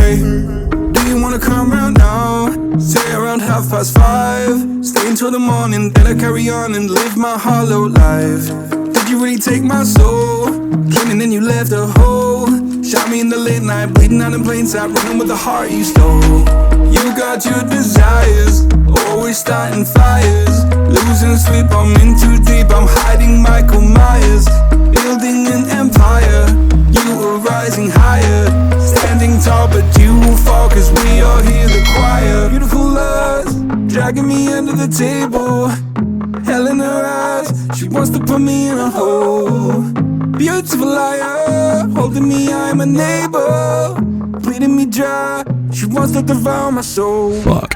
Hey, do you wanna come round now? Say around 5:30. Stay until the morning, then I carry on and live my hollow life. Did you really take my soul? Came and then you left a hole. Shot me in the late night, bleeding out in plain sight, running with the heart you stole. You got your desires, always starting fires. Losing sleep, I'm in too deep, I'm hiding Michael Myers. Building an empire, you were rising higher. Standing tall, but you will fall, cause we all hear the choir. Beautiful lust, dragging me under the table. Hell in her eyes, she wants to put me in a hole. Beautiful liar, holding me, I'm a neighbor. Bleeding me dry, she wants to devour my soul. Fuck.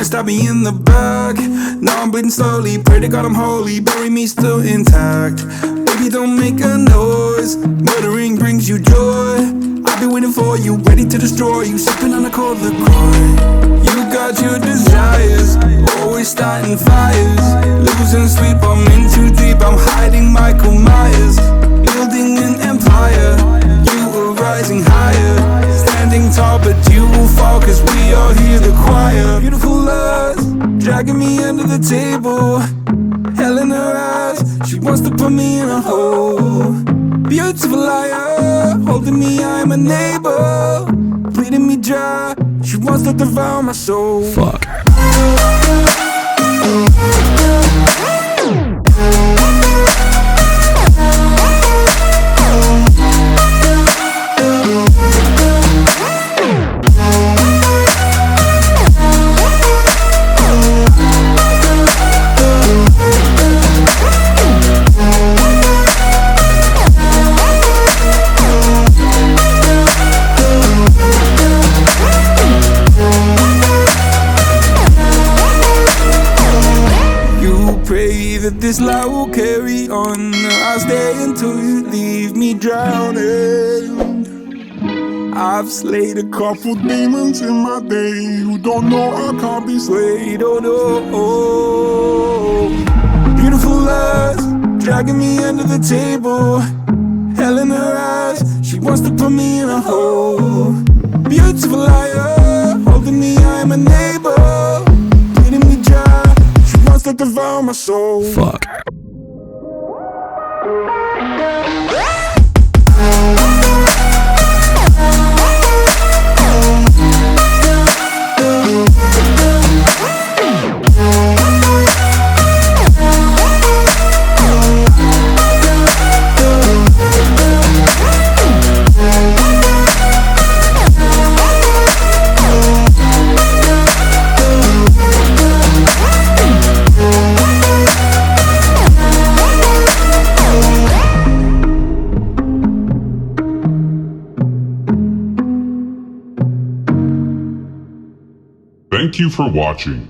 Stab me in the back. Now I'm bleeding slowly. Pray to God I'm holy. Bury me still intact. Baby, don't make a noise. Murdering brings you joy. I've been waiting for you, ready to destroy you. Sipping on a cold liqueur. You got your desires, always starting fires. Losing sleep, I'm in too deep, I'm hiding Michael Myers. Building an empire, you were rising higher. Standing tall, but you will fall, cause we all hear the choir. Beautiful lust, dragging me under the table. Hell in her eyes, she wants to put me in a hole. Beautiful liar, holding me, I'm a neighbor. Bleeding me dry, she wants to devour my soul. Fuck. This life will carry on. I'll stay until you leave me drowning. I've slayed a couple demons in my day who don't know I can't be swayed. Oh no. Beautiful lust, dragging me under the table. Hell in her eyes, she wants to put me in a hole. Beautiful liar, holding me, I'm a neighbor. Bleeding me dry, to devour my soul. Fuck. Thank you for watching.